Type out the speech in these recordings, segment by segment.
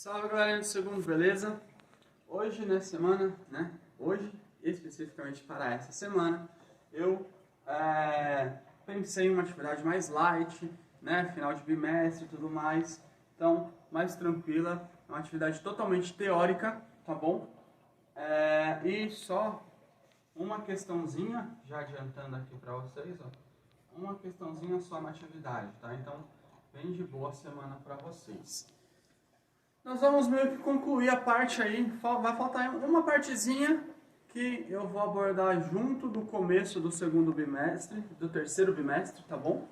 Salve galera do segundo, beleza? Hoje, nessa semana, Hoje, especificamente para essa semana, eu pensei em uma atividade mais light, Final de bimestre e tudo mais. Então, mais tranquila, uma atividade totalmente teórica, tá bom? E só uma questãozinha, já adiantando aqui para vocês, ó. Uma questãozinha só na atividade, tá? Então, bem de boa semana para vocês. Nós vamos meio que concluir a parte aí, vai faltar uma partezinha que eu vou abordar junto do começo do segundo bimestre, do terceiro bimestre, tá bom?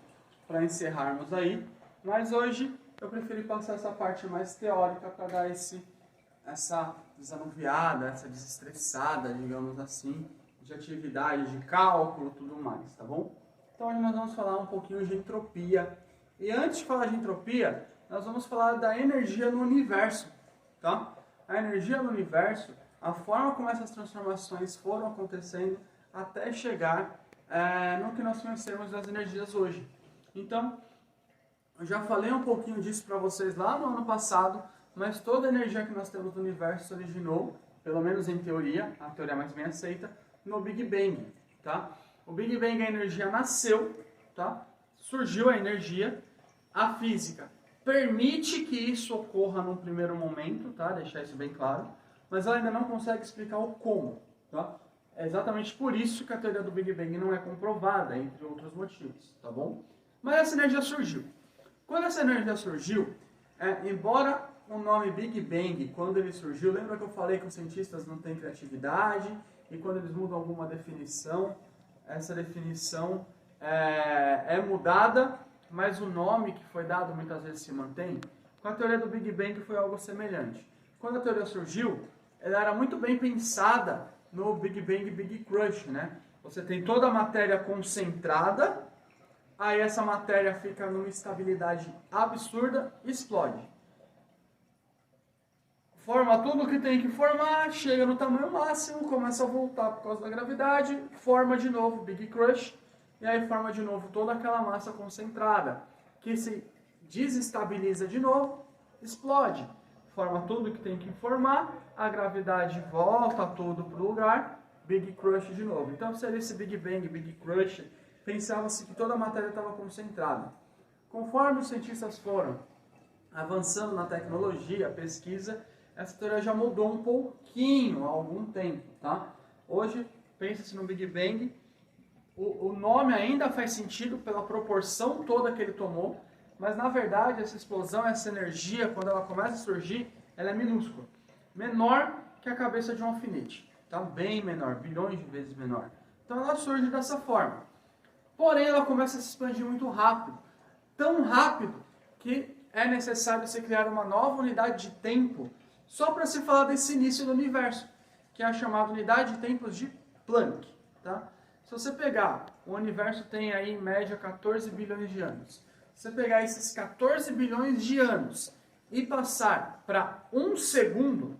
Para encerrarmos aí, mas hoje eu preferi passar essa parte mais teórica para dar essa desanuviada, essa desestressada, digamos assim, de atividade, de cálculo e tudo mais, tá bom? Então hoje nós vamos falar um pouquinho de entropia. E antes de falar de entropia, nós vamos falar da energia no universo, tá? A energia no universo, a forma como essas transformações foram acontecendo até chegar no que nós conhecemos das energias hoje. Então, eu já falei um pouquinho disso para vocês lá no ano passado, mas toda a energia que nós temos no universo se originou, pelo menos em teoria, a teoria mais bem aceita, no Big Bang, tá? O Big Bang, a energia nasceu, tá? Surgiu a energia, a física permite que isso ocorra num primeiro momento, tá? Deixar isso bem claro, mas ela ainda não consegue explicar o como, tá? É exatamente por isso que a teoria do Big Bang não é comprovada, entre outros motivos, tá bom? Mas essa energia surgiu. Quando essa energia surgiu, embora o nome Big Bang, quando ele surgiu, lembra que eu falei que os cientistas não têm criatividade, e quando eles mudam alguma definição, essa definição é mudada, mas o nome que foi dado muitas vezes se mantém. Com a teoria do Big Bang foi algo semelhante. Quando a teoria surgiu, ela era muito bem pensada no Big Bang Big Crush, Você tem toda a matéria concentrada, aí essa matéria fica numa estabilidade absurda e explode. Forma tudo o que tem que formar, chega no tamanho máximo, começa a voltar por causa da gravidade, forma de novo Big Crush, e aí forma de novo toda aquela massa concentrada, que se desestabiliza de novo, explode. Forma tudo que tem que formar, a gravidade volta tudo para o lugar, Big Crush de novo. Então seria esse Big Bang, Big Crush, pensava-se que toda a matéria estava concentrada. Conforme os cientistas foram avançando na tecnologia, pesquisa, essa teoria já mudou um pouquinho há algum tempo, tá? Hoje, pensa-se no Big Bang, o nome ainda faz sentido pela proporção toda que ele tomou, mas na verdade essa explosão, essa energia, quando ela começa a surgir, ela é minúscula. Menor que a cabeça de um alfinete, tá? Bem menor, bilhões de vezes menor. Então ela surge dessa forma. Porém ela começa a se expandir muito rápido. Tão rápido que é necessário se criar uma nova unidade de tempo só para se falar desse início do universo, que é a chamada unidade de tempos de Planck, tá? Se você pegar, o universo tem aí em média 14 bilhões de anos. Se você pegar esses 14 bilhões de anos e passar para um segundo,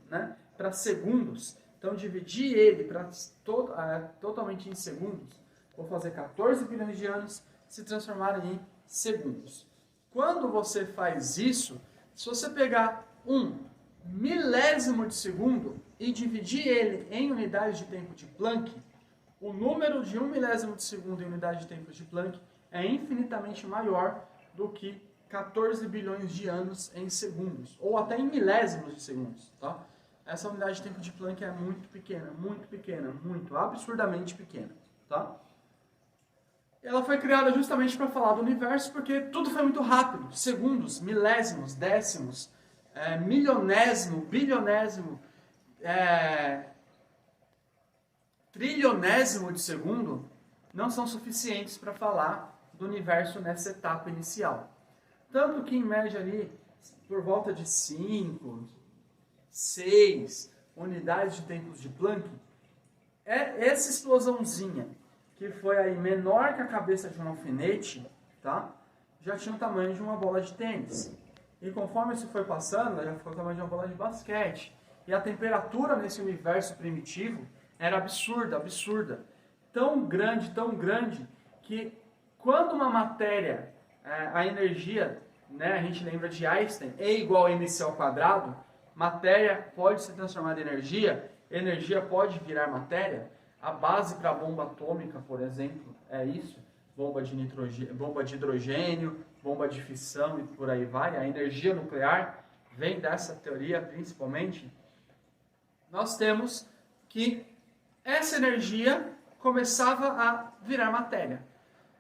para segundos, então dividir ele para totalmente em segundos, vou fazer 14 bilhões de anos se transformarem em segundos. Quando você faz isso, se você pegar um milésimo de segundo e dividir ele em unidades de tempo de Planck, o número de 1 milésimo de segundo em unidade de tempo de Planck é infinitamente maior do que 14 bilhões de anos em segundos, ou até em milésimos de segundos, tá? Essa unidade de tempo de Planck é muito pequena, muito, absurdamente pequena, tá? Ela foi criada justamente para falar do universo, porque tudo foi muito rápido, segundos, milésimos, décimos, milionésimo, bilionésimo, trilionésimo de segundo não são suficientes para falar do universo nessa etapa inicial. Tanto que, em média, ali, por volta de 5, 6 unidades de tempos de Planck, essa explosãozinha, que foi aí menor que a cabeça de um alfinete, tá? Já tinha o tamanho de uma bola de tênis. E conforme isso foi passando, já ficou o tamanho de uma bola de basquete. E a temperatura nesse universo primitivo era absurda. Tão grande, que quando uma matéria, a energia, a gente lembra de Einstein, E igual a mc², matéria pode se transformar em energia, energia pode virar matéria. A base para a bomba atômica, por exemplo, é isso. Bomba de hidrogênio, bomba de fissão e por aí vai. A energia nuclear vem dessa teoria principalmente. Nós temos que essa energia começava a virar matéria.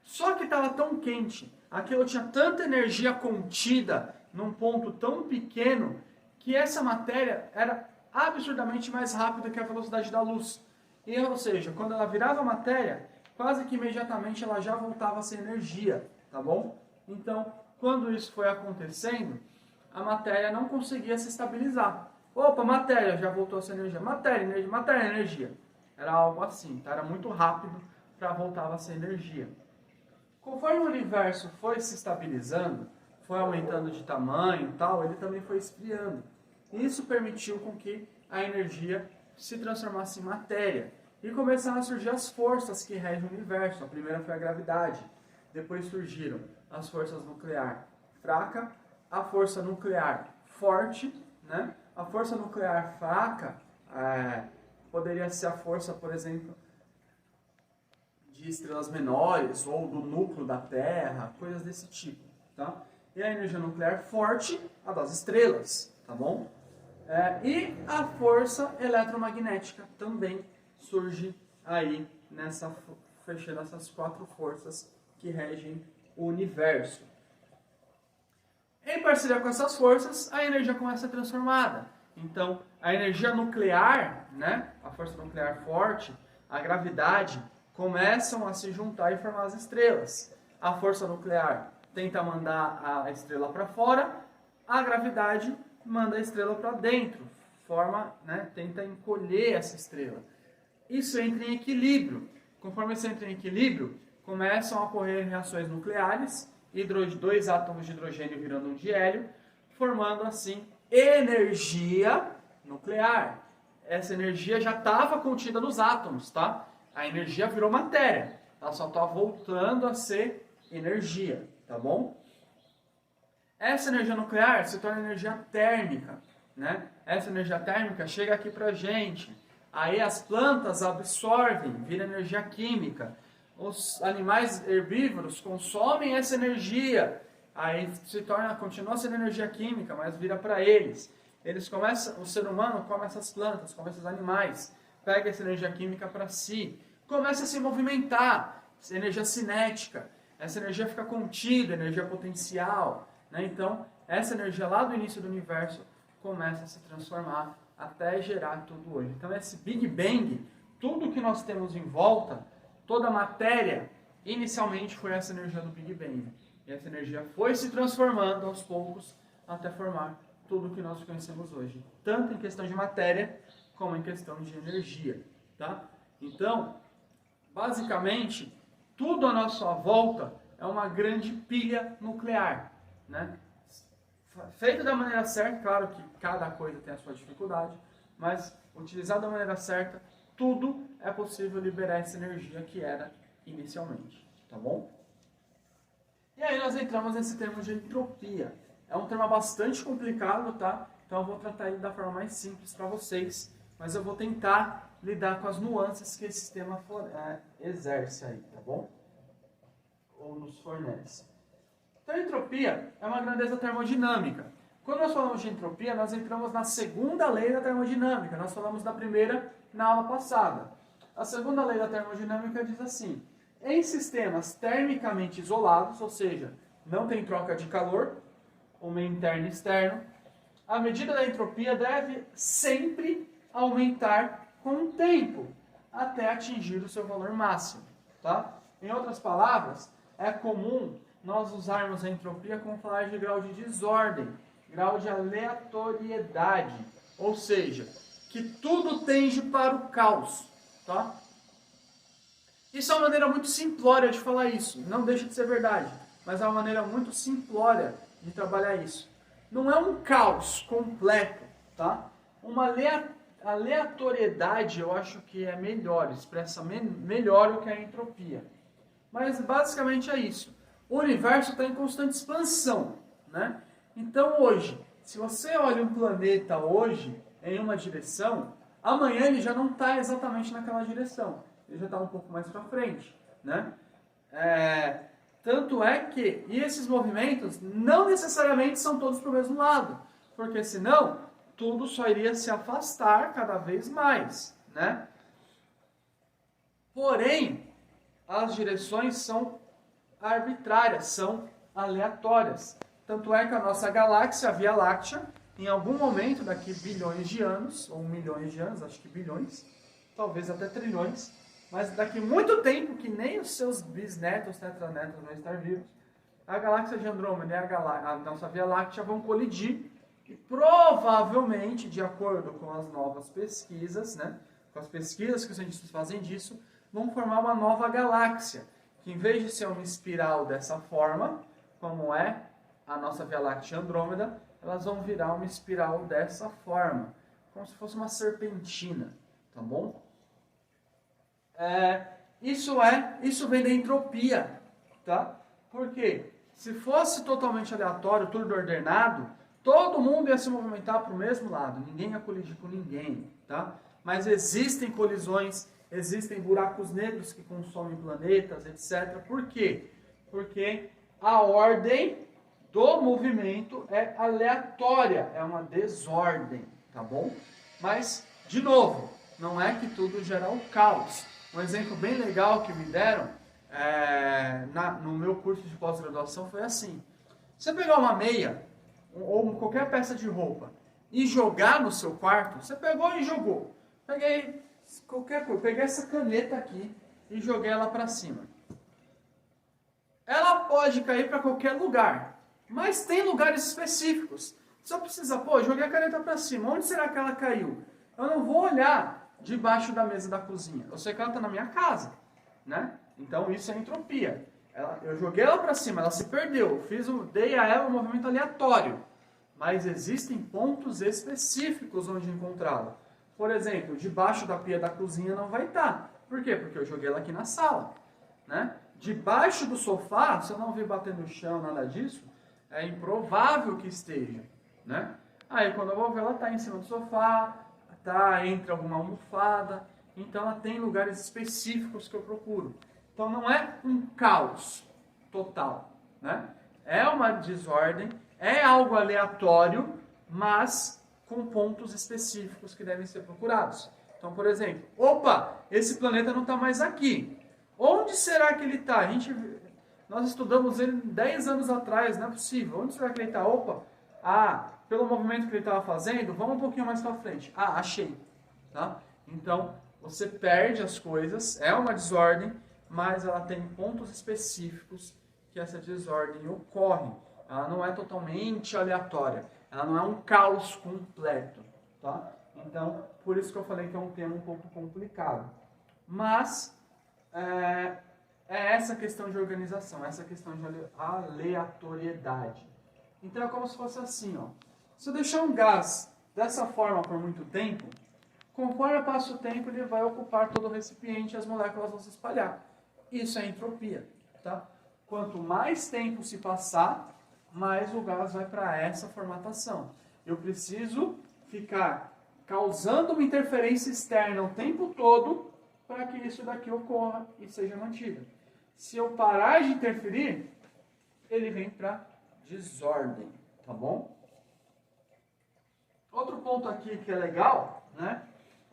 Só que estava tão quente, aquilo tinha tanta energia contida num ponto tão pequeno, que essa matéria era absurdamente mais rápida que a velocidade da luz. E, ou seja, quando ela virava matéria, quase que imediatamente ela já voltava a ser energia, tá bom? Então, quando isso foi acontecendo, a matéria não conseguia se estabilizar. Opa, matéria já voltou a ser energia. Matéria, energia. Era algo assim, tá? Era muito rápido para voltar a ser energia. Conforme o universo foi se estabilizando, foi aumentando de tamanho e tal, ele também foi esfriando. Isso permitiu com que a energia se transformasse em matéria. E começaram a surgir as forças que regem o universo. A primeira foi a gravidade. Depois surgiram as forças nuclear fraca, a força nuclear forte, né? A força nuclear fraca poderia ser a força, por exemplo, de estrelas menores ou do núcleo da Terra, coisas desse tipo, tá? E a energia nuclear forte, a das estrelas, tá bom? E a força eletromagnética também surge aí fechando essas quatro forças que regem o universo. Em parceria com essas forças, a energia começa a ser transformada. Então, a energia nuclear, né, a força nuclear forte, a gravidade, começam a se juntar e formar as estrelas. A força nuclear tenta mandar a estrela para fora, a gravidade manda a estrela para dentro, tenta encolher essa estrela. Isso entra em equilíbrio. Conforme isso entra em equilíbrio, começam a ocorrer reações nucleares, dois átomos de hidrogênio virando um de hélio, formando assim energia nuclear. Essa energia já estava contida nos átomos, tá? A energia virou matéria, ela só está voltando a ser energia, tá bom? Essa energia nuclear se torna energia térmica, né? Essa energia térmica chega aqui pra gente. Aí as plantas absorvem, vira energia química. Os animais herbívoros consomem essa energia. Aí continua sendo energia química, mas vira para eles. O ser humano come essas plantas, come esses animais, pega essa energia química para si, começa a se movimentar, energia cinética. Essa energia fica contida, energia potencial, né? Então, essa energia lá do início do universo começa a se transformar até gerar tudo hoje. Então, esse Big Bang, tudo que nós temos em volta, toda a matéria, inicialmente foi essa energia do Big Bang. E essa energia foi se transformando aos poucos até formar tudo que nós conhecemos hoje. Tanto em questão de matéria, como em questão de energia. Tá? Então, basicamente, tudo à nossa volta é uma grande pilha nuclear. Né? Feito da maneira certa, claro que cada coisa tem a sua dificuldade, mas utilizado da maneira certa, tudo é possível liberar essa energia que era inicialmente, tá bom? E aí nós entramos nesse termo de entropia. É um termo bastante complicado, tá? Então eu vou tratar ele da forma mais simples para vocês, mas eu vou tentar lidar com as nuances que esse sistema exerce aí, tá bom? Ou nos fornece. Então a entropia é uma grandeza termodinâmica. Quando nós falamos de entropia, nós entramos na segunda lei da termodinâmica. Nós falamos da primeira na aula passada. A segunda lei da termodinâmica diz assim: em sistemas termicamente isolados, ou seja, não tem troca de calor, o meio interno e externo, a medida da entropia deve sempre aumentar com o tempo, até atingir o seu valor máximo. Tá? Em outras palavras, é comum nós usarmos a entropia como falar de grau de desordem, grau de aleatoriedade, ou seja, que tudo tende para o caos. Tá? Isso é uma maneira muito simplória de falar isso, não deixa de ser verdade, mas é uma maneira muito simplória de trabalhar isso. Não é um caos completo, tá? Uma aleatoriedade eu acho que é melhor, expressa melhor o que é a entropia. Mas basicamente é isso. O universo está em constante expansão, né? Então hoje, se você olha um planeta hoje em uma direção, amanhã ele já não está exatamente naquela direção. Ele já está um pouco mais para frente, né? Tanto é que, e esses movimentos não necessariamente são todos para o mesmo lado, porque senão tudo só iria se afastar cada vez mais, né? Porém, as direções são arbitrárias, são aleatórias. Tanto é que a nossa galáxia, a Via Láctea, em algum momento, daqui bilhões de anos, ou milhões de anos, acho que bilhões, talvez até trilhões, mas daqui muito tempo, que nem os seus bisnetos, tetranetos vão estar vivos, a galáxia de Andrômeda e a nossa Via Láctea vão colidir e provavelmente, de acordo com as novas pesquisas, né, com as pesquisas que os cientistas fazem disso, vão formar uma nova galáxia, que em vez de ser uma espiral dessa forma, como é a nossa Via Láctea Andrômeda, elas vão virar uma espiral dessa forma, como se fosse uma serpentina, tá bom? Isso vem da entropia, tá? Porque se fosse totalmente aleatório, tudo ordenado, todo mundo ia se movimentar para o mesmo lado, ninguém ia colidir com ninguém, tá? Mas existem colisões, existem buracos negros que consomem planetas, etc. Por quê? Porque a ordem do movimento é aleatória, é uma desordem, tá bom? Mas, de novo, não é que tudo gera o caos. Um exemplo bem legal que me deram no meu curso de pós-graduação foi assim. Você pegar uma meia ou qualquer peça de roupa e jogar no seu quarto, você pegou e jogou. Peguei qualquer coisa, peguei essa caneta aqui e joguei ela para cima. Ela pode cair para qualquer lugar, mas tem lugares específicos. Só precisa, joguei a caneta para cima, onde será que ela caiu? Eu não vou olhar debaixo da mesa da cozinha. Eu sei que ela está na minha casa, né? Então isso é entropia. Eu joguei ela para cima, ela se perdeu. Dei a ela um movimento aleatório. Mas existem pontos específicos onde encontrá-la. Por exemplo, debaixo da pia da cozinha não vai estar. Por quê? Porque eu joguei ela aqui na sala, né? Debaixo do sofá, se eu não vir bater no chão, nada disso, é improvável que esteja, né? Aí quando eu vou ver, ela está em cima do sofá, tá entre alguma almofada, então ela tem lugares específicos que eu procuro. Então não é um caos total, né? É uma desordem, é algo aleatório, mas com pontos específicos que devem ser procurados. Então, por exemplo, esse planeta não está mais aqui. Onde será que ele está? Nós estudamos ele 10 anos atrás, não é possível. Onde será que ele está? Pelo movimento que ele estava fazendo, vamos um pouquinho mais para frente. Achei. Tá? Então, você perde as coisas, é uma desordem, mas ela tem pontos específicos que essa desordem ocorre. Ela não é totalmente aleatória. Ela não é um caos completo. Tá? Então, por isso que eu falei que é um tema um pouco complicado. Mas, é essa questão de organização, essa questão de aleatoriedade. Então, é como se fosse assim, ó. Se eu deixar um gás dessa forma por muito tempo, conforme passa o tempo, ele vai ocupar todo o recipiente e as moléculas vão se espalhar. Isso é entropia, tá? Quanto mais tempo se passar, mais o gás vai para essa formatação. Eu preciso ficar causando uma interferência externa o tempo todo para que isso daqui ocorra e seja mantido. Se eu parar de interferir, ele vem para desordem, tá bom? Outro ponto aqui que é legal, né?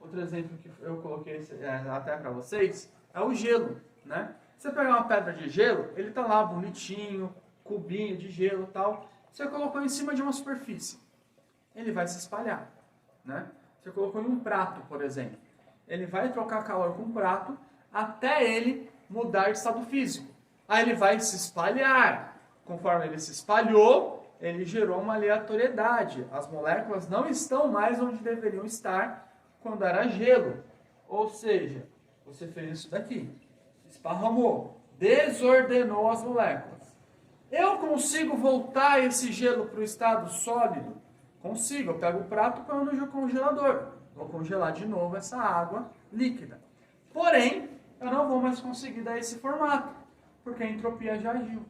Outro exemplo que eu coloquei até para vocês, é o gelo, né? Você pegar uma pedra de gelo, ele tá lá bonitinho, cubinho de gelo e tal. Você colocou em cima de uma superfície, ele vai se espalhar, né? Você colocou em um prato, por exemplo. Ele vai trocar calor com o prato até ele mudar de estado físico. Aí ele vai se espalhar. Conforme ele se espalhou, ele gerou uma aleatoriedade. As moléculas não estão mais onde deveriam estar quando era gelo. Ou seja, você fez isso daqui. Esparramou. Desordenou as moléculas. Eu consigo voltar esse gelo para o estado sólido? Consigo. Eu pego o prato e ponho no congelador. Vou congelar de novo essa água líquida. Porém, eu não vou mais conseguir dar esse formato, porque a entropia já agiu.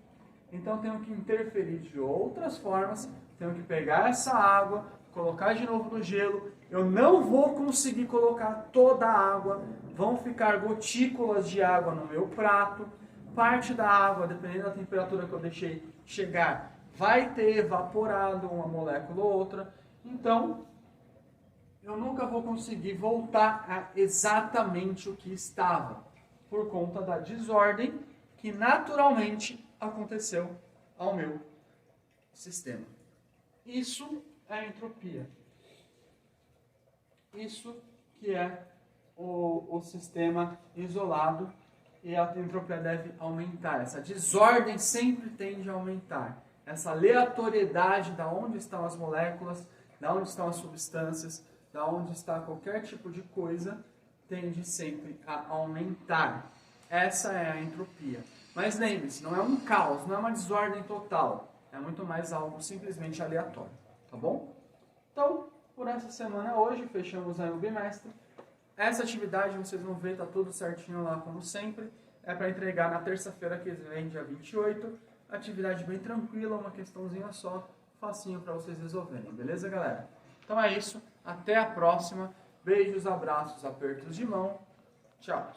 Então, tenho que interferir de outras formas, tenho que pegar essa água, colocar de novo no gelo. Eu não vou conseguir colocar toda a água, vão ficar gotículas de água no meu prato. Parte da água, dependendo da temperatura que eu deixei chegar, vai ter evaporado uma molécula ou outra. Então, eu nunca vou conseguir voltar a exatamente o que estava, por conta da desordem que naturalmente aconteceu ao meu sistema. Isso é entropia. Isso que é o sistema isolado, e a entropia deve aumentar. Essa desordem sempre tende a aumentar. Essa aleatoriedade da onde estão as moléculas, da onde estão as substâncias, da onde está qualquer tipo de coisa, tende sempre a aumentar. Essa é a entropia. Mas lembre-se, não é um caos, não é uma desordem total. É muito mais algo simplesmente aleatório. Tá bom? Então, por essa semana hoje, fechamos aí o bimestre. Essa atividade, vocês vão ver, tá tudo certinho lá como sempre. É para entregar na terça-feira que vem, dia 28. Atividade bem tranquila, uma questãozinha só, facinho para vocês resolverem. Beleza, galera? Então é isso. Até a próxima. Beijos, abraços, apertos de mão. Tchau.